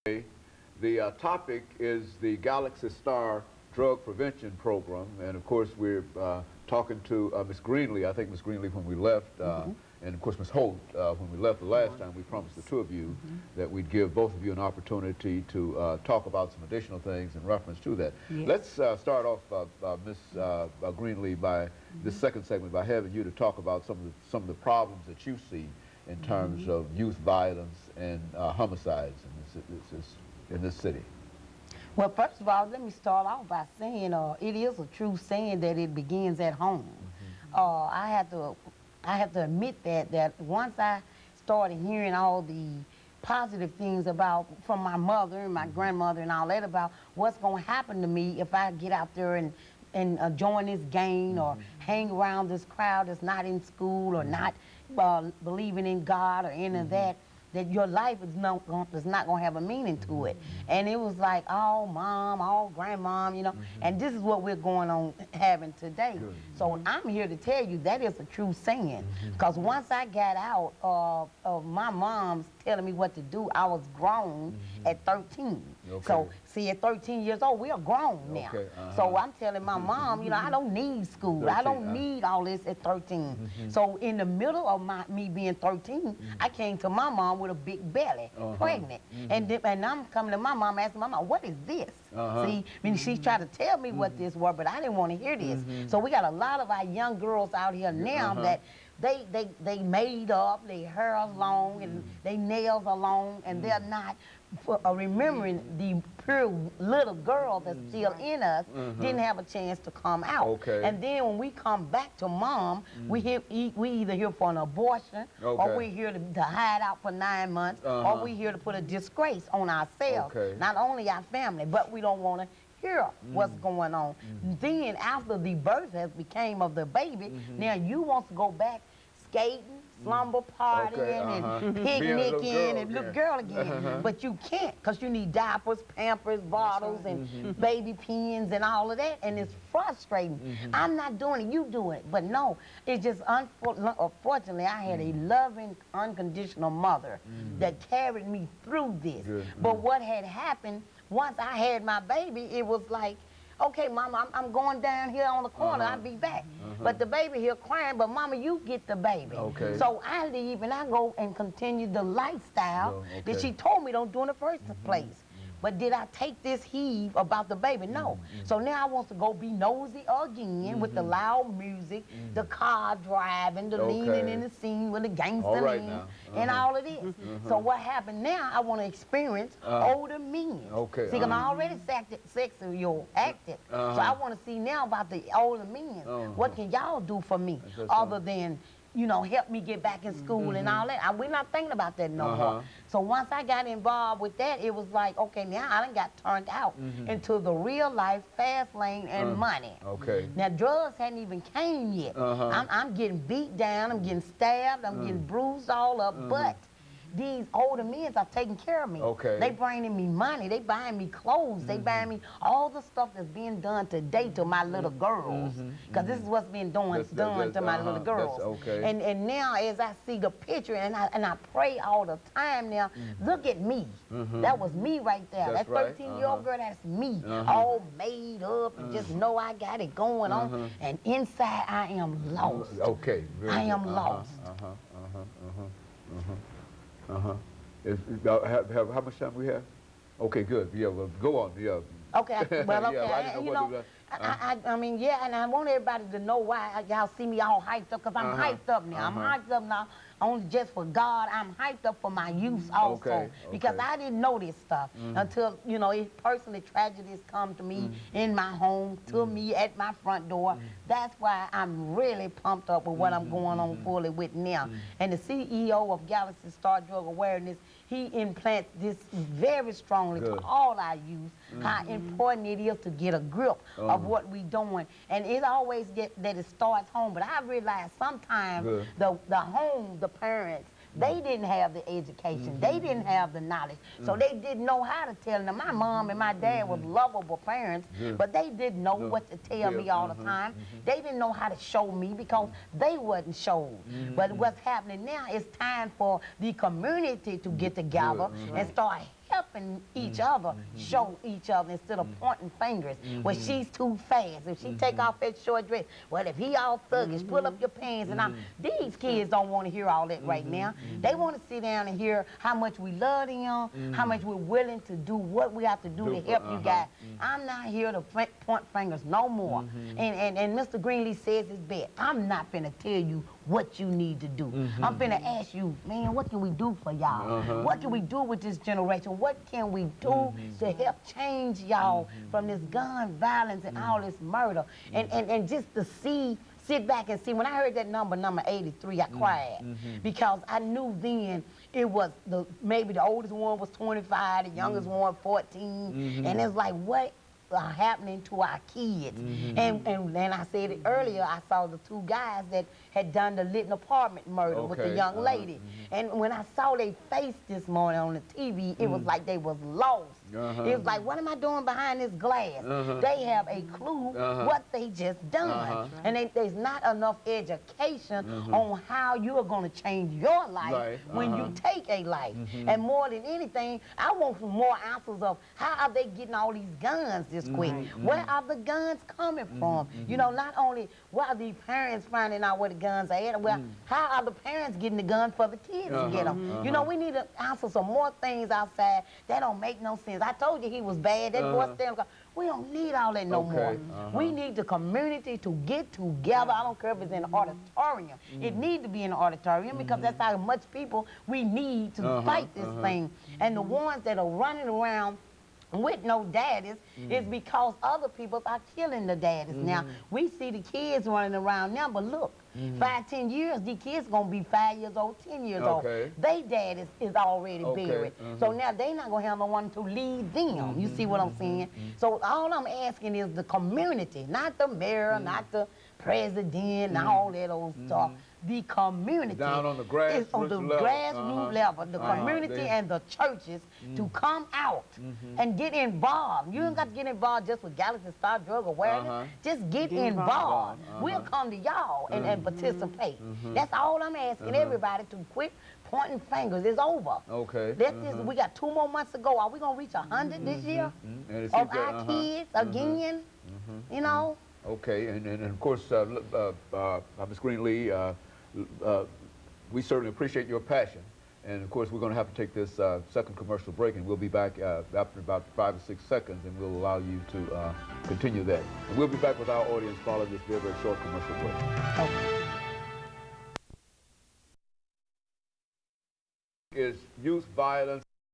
The topic is the Galaxy Star Drug Prevention Program, and of course we're talking to Ms. Greenlee. I think Ms. Greenlee when we left, and of course Ms. Holt when we left the last time. We promised the two of you that we'd give both of you an opportunity to talk about some additional things in reference to that. Yes. Let's start off, Ms. Greenlee, by this second segment by having you to talk about some of the problems that you see in terms of youth violence and homicides in this city. Well, first of all, let me start off by saying it is a true saying that it begins at home. I have to admit that once I started hearing all the positive things from my mother and my grandmother and all that about what's going to happen to me if I get out there and join this gang or hang around this crowd that's not in school or not believing in God or any of that your life is not going to have a meaning to it. And it was like, oh, mom, oh, grandmom, you know, and this is what we're going on having today. So I'm here to tell you that is a true saying. Because once I got out of my mom's telling me what to do, I was grown at 13. So, see, at 13 years old, we are grown now. So I'm telling my mom, you know, I don't need school. I don't need all this at 13. So in the middle of me being 13, I came to my mom with a big belly, pregnant. And I'm coming to my mom asking, Mama, what is this? See, I mean, she tried to tell me what this was, but I didn't want to hear this. So we got a lot of our young girls out here now that they made up, their hair is long and their nails are long, and they're not remembering the pure little girl that's still in us didn't have a chance to come out. And then when we come back to mom, we either here for an abortion or we're here to hide out for 9 months or we're here to put a disgrace on ourselves, not only our family, but we don't want to hear what's going on. Then after the birth has became of the baby, now you want to go back skating, slumber partying, and picnicking and little girl again. But you can't, because you need diapers, Pampers, bottles, and baby pens and all of that, and it's frustrating. I'm not doing it, you do it. But no, it's just unfortunately, I had a loving, unconditional mother that carried me through this. But what had happened, once I had my baby, it was like, okay, Mama, I'm going down here on the corner, I'll be back. But the baby here crying, but Mama, you get the baby. So I leave and I go and continue the lifestyle that she told me don't do in the first place. But did I take this heave about the baby? No. So now I want to go be nosy again with the loud music, the car driving, the leaning in the scene with the gangster lean, and all of this. So what happened now, I want to experience older men. See, because I already sexually active. So I want to see now about the older men. What can y'all do for me other than, you know, help me get back in school and all that? We're not thinking about that no more. So once I got involved with that, it was like, okay, now I done got turned out into the real life fast lane and money. Now drugs hadn't even came yet. I'm getting beat down, I'm getting stabbed, I'm getting bruised all up, but these older men are taking care of me. They bringing me money, they buying me clothes, they buying me all the stuff that's being done today to my little girls. Because this is what's being done to my little girls. And now as I see the picture, and I pray all the time now, look at me. That was me right there. That 13-year-old girl, that's me. All made up and just know I got it going on. And inside I am lost. I am lost. How much time we have? Okay, good. Yeah, well, go on. Yeah. Okay, well, okay. You know, I mean, yeah, and I want everybody to know why y'all see me all hyped up, because I'm hyped up now. I'm hyped up now only just for God. I'm hyped up for my youth also, because I didn't know this stuff until, you know, personally tragedies come to me in my home, to me at my front door. That's why I'm really pumped up with what I'm going on fully with now. And the CEO of Galaxy Star Drug Awareness, he implants this very strongly to all our youth, how important it is to get a grip of what we're doing. And it always that it starts home, but I realize sometimes the home, the parents, they didn't have the education, they didn't have the knowledge, so they didn't know how to tell them. My mom and my dad were lovable parents, but they didn't know what to tell me all the time. They didn't know how to show me because they wasn't showed. But what's happening now, it's time for the community to get together and start helping each other show each other instead of pointing fingers. Well, she's too fast. If she take off that short dress, well, if he all thuggish, pull up your pants and all. These kids don't want to hear all that right now. They want to sit down and hear how much we love them, how much we're willing to do what we have to do to help you guys. I'm not here to point fingers no more. And Mr. Greenlee says his best. I'm not finna tell you what you need to do. I'm finna ask you, man, what can we do for y'all? What can we do with this generation? What can we do to help change y'all from this gun violence and all this murder? And just to sit back and see. When I heard that number 83, I cried because I knew then it was maybe the oldest one was 25, the youngest one 14, and it's like, what are happening to our kids? And I said it earlier, I saw the two guys that had done the Litton apartment murder with the young lady. And when I saw their face this morning on the TV, it was like they was lost. It was like, what am I doing behind this glass? They have a clue what they just done. And there's not enough education on how you are going to change your life when you take a life. And more than anything, I want some more answers of how are they getting all these guns this quick? Where are the guns coming from? You know, not only where are the parents finding out where the guns are at, well, how are the parents getting the guns for the kids to get them? You know, we need to answer some more things outside that don't make no sense. I told you he was bad. That boy standing up. We don't need all that no more. We need the community to get together. I don't care if it's in an auditorium. It needs to be in an auditorium because that's how much people we need to fight this thing. And the ones that are running around with no daddies is because other people are killing the daddies. Now, we see the kids running around now, but look, 5, 10 years, these kids gonna be 5 years old, 10 years old. They daddies is already buried. So now they not gonna have no one to lead them. You see what I'm saying? So all I'm asking is the community, not the mayor, not the president, and all that old stuff. The community. Down on the grassroots level. The community and the churches to come out and get involved. You don't got to get involved just with Galaxy Star Drug Awareness. Just get involved. We'll come to y'all and participate. That's all I'm asking everybody to quit pointing fingers. It's over. We got 2 more months to go. Are we going to reach 100 this year of our kids again? You know? Okay, and of course, Ms. Greenlee, we certainly appreciate your passion. And of course, we're going to have to take this second commercial break, and we'll be back after about 5 or 6 seconds, and we'll allow you to continue that. And we'll be back with our audience following this very, very short commercial break. Is youth violence